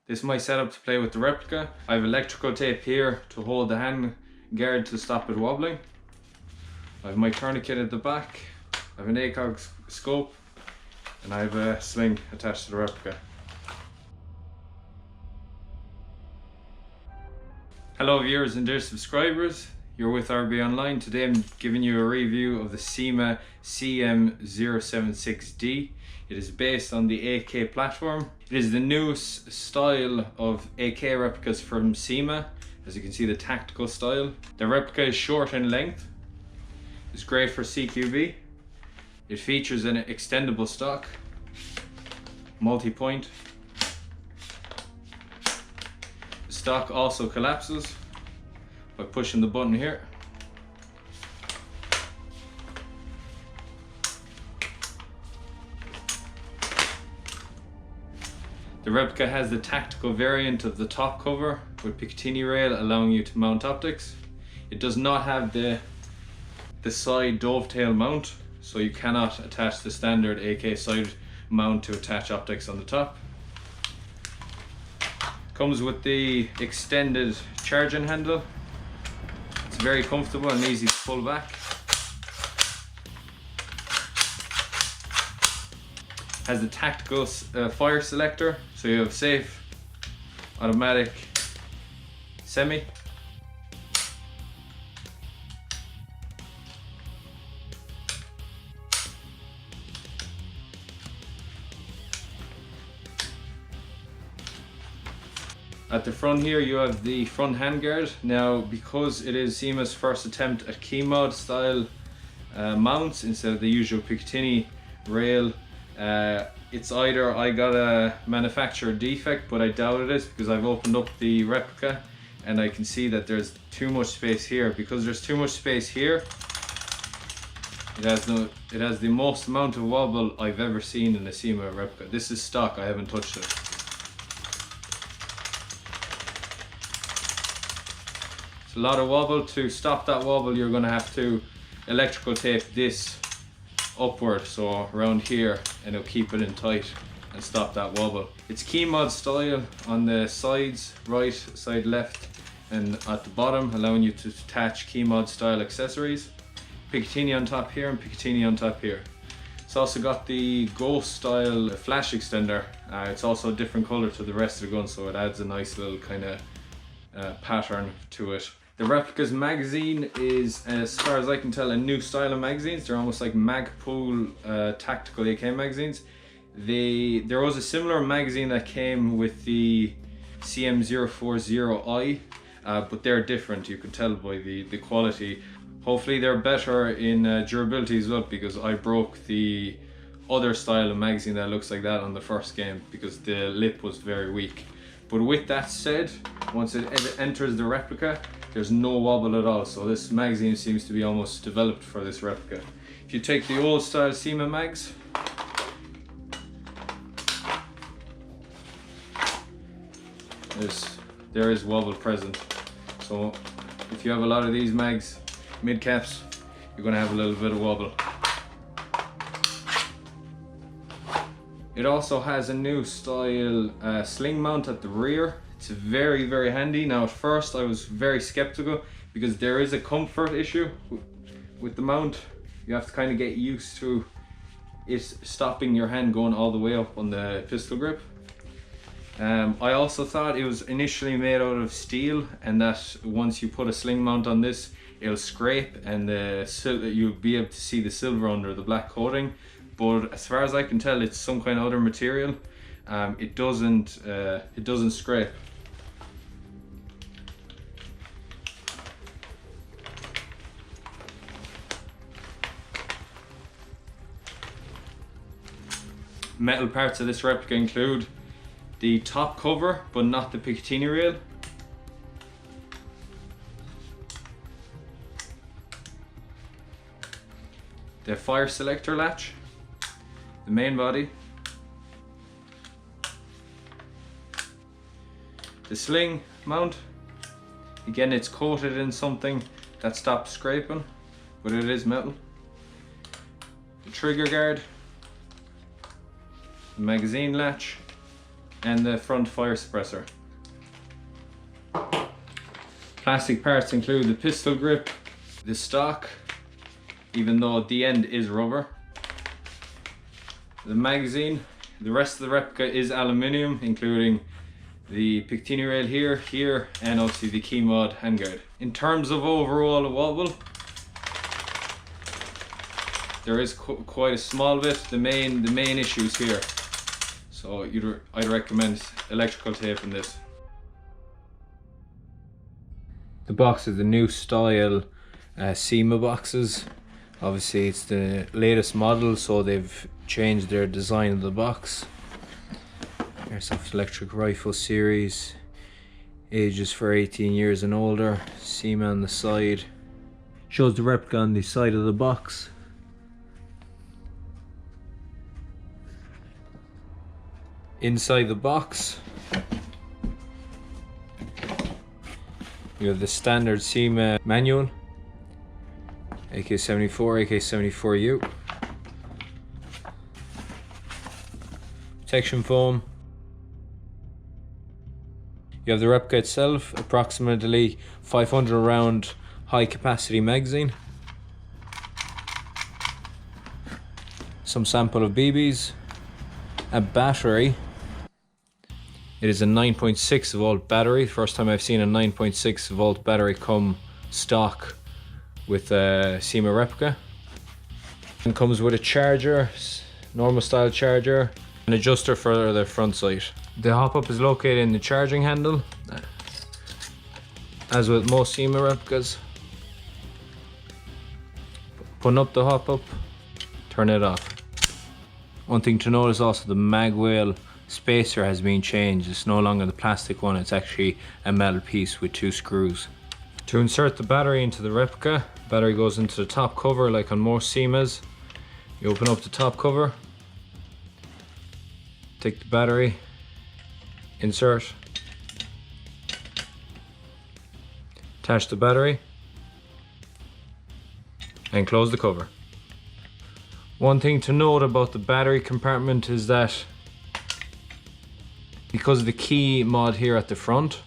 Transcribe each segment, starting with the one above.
This is my setup to play with the replica. I have electrical tape here to hold the handguard to stop it wobbling. I have my tourniquet at the back. I have an AKS scope, and I have a sling attached to the replica. Hello viewers and dear subscribers, you're with RB Online. Today I'm giving you a review of the Cyma CM.076D. It is based on the AK platform. It is the newest style of AK replicas from Cyma. As you can see, the tactical style. The replica is short in length. It's great for CQB. It features an extendable stock, multi-point. The stock also collapses by pushing the button here. The replica has the tactical variant of the top cover with Picatinny rail allowing you to mount optics. It does not have the side dovetail mount, so you cannot attach the standard AK side mount to attach optics on the top. Comes with the extended charging handle. It's very comfortable and easy to pull back. Has the tactical fire selector, so you have safe, automatic, semi. At the front here you have the front handguard. Now, because it is Cyma's first attempt at key mod style mounts instead of the usual Picatinny rail, it's either I got a manufacturer defect, but I doubt it is, because I've opened up the replica and I can see that there's too much space here. Because there's too much space here, it has the most amount of wobble I've ever seen in a Cyma replica. This is stock, I haven't touched it. It's a lot of wobble. To stop that wobble, you're going to have to electrical tape this upward, so around here, and it'll keep it in tight and stop that wobble. It's key mod style on the sides, right side, left, and at the bottom, allowing you to attach key mod style accessories. Picatinny on top here and Picatinny on top here. It's also got the ghost style flash extender. It's also a different color to the rest of the gun, so it adds a nice little kind of pattern to it. The Replicas Magazine is, as far as I can tell, a new style of magazines. They're almost like Magpul tactical AK magazines. There was a similar magazine that came with the CM.040I, but they're different. You can tell by the quality. Hopefully they're better in durability as well, because I broke the other style of magazine that looks like that on the first game because the lip was very weak. But with that said, once it enters the replica, there's no wobble at all, so this magazine seems to be almost developed for this replica. If you take the old style Cyma mags, there is wobble present. So if you have a lot of these mags, mid caps, you're going to have a little bit of wobble. It also has a new style sling mount at the rear. It's very, very handy. Now, at first I was very skeptical because there is a comfort issue with the mount. You have to kind of get used to it stopping your hand going all the way up on the pistol grip. I also thought it was initially made out of steel, and that once you put a sling mount on this, it'll scrape and you'll be able to see the silver under the black coating. But as far as I can tell, it's some kind of other material. It doesn't scrape. Metal parts of this replica include the top cover, but not the Picatinny rail. The fire selector latch, the main body, the sling mount. Again, it's coated in something that stops scraping, but it is metal. The trigger guard, the magazine latch, and the front fire suppressor. Plastic parts include the pistol grip, the stock, even though the end is rubber, the magazine. The rest of the replica is aluminium, including the Picatinny rail here, and obviously the key mod handguard. In terms of overall wobble, there is quite a small bit. The main issues here. So I'd recommend electrical tape in this. The box is the new style Cyma boxes. Obviously it's the latest model, so they've changed their design of the box. Airsoft Electric Rifle series, ages for 18 years and older. Cyma on the side. Shows the replica on the side of the box. Inside the box, you have the standard Cyma manual, AKS 74, AKS 74U. Protection foam. You have the replica itself, approximately 500 round high capacity magazine. Some sample of BBs. A battery. It is a 9.6 volt battery. First time I've seen a 9.6 volt battery come stock with a Cyma replica. And comes with a charger, normal style charger, an adjuster for the front sight. The hop-up is located in the charging handle, as with most Cyma replicas. Putting up the hop-up, turn it off. One thing to note is also the mag wheel spacer has been changed. It's no longer the plastic one, it's actually a metal piece with 2 screws. To insert the battery into the replica, the battery goes into the top cover like on most Cymas. You open up the top cover, take the battery, insert, attach the battery, and close the cover. One thing to note about the battery compartment is that because of the key mod here at the front,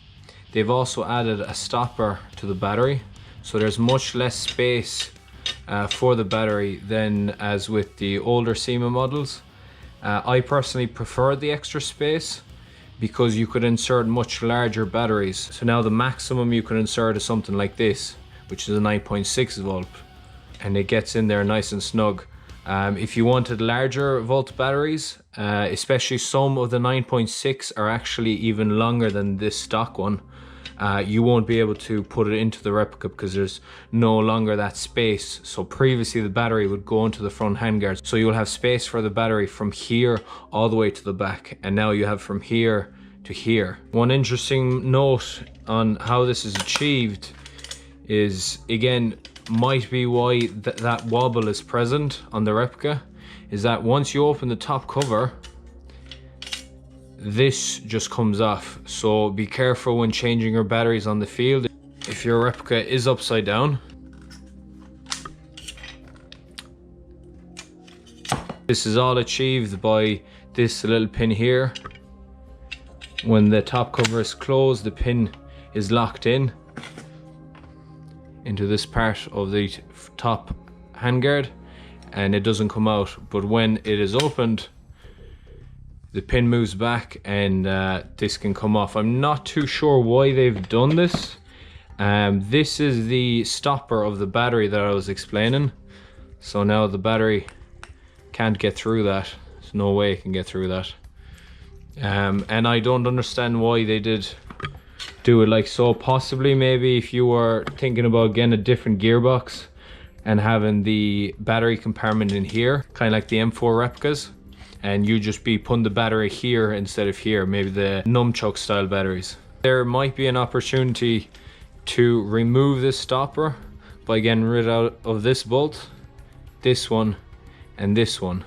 they've also added a stopper to the battery, so there's much less space for the battery than as with the older Cyma models. I personally prefer the extra space because you could insert much larger batteries. So now the maximum you can insert is something like this, which is a 9.6 volt, and it gets in there nice and snug. If you wanted larger volt batteries, especially some of the 9.6 are actually even longer than this stock one, you won't be able to put it into the replica because there's no longer that space. So previously the battery would go into the front handguard, so you'll have space for the battery from here all the way to the back, and now you have from here to here. One interesting note on how this is achieved is, again, might be why that wobble is present on the replica, is that once you open the top cover, this just comes off. So be careful when changing your batteries on the field. If your replica is upside down, this is all achieved by this little pin here. When the top cover is closed, the pin is locked in into this part of the top handguard and it doesn't come out, but when it is opened, the pin moves back and this can come off. I'm not too sure why they've done this. This is the stopper of the battery that I was explaining, so now the battery can't get through that. There's no way it can get through that, and I don't understand why they did do it like so. Possibly maybe if you were thinking about getting a different gearbox and having the battery compartment in here, kind of like the M4 replicas, and you just be putting the battery here instead of here, maybe the nunchuck style batteries. There might be an opportunity to remove this stopper by getting rid of this bolt, this one, and this one.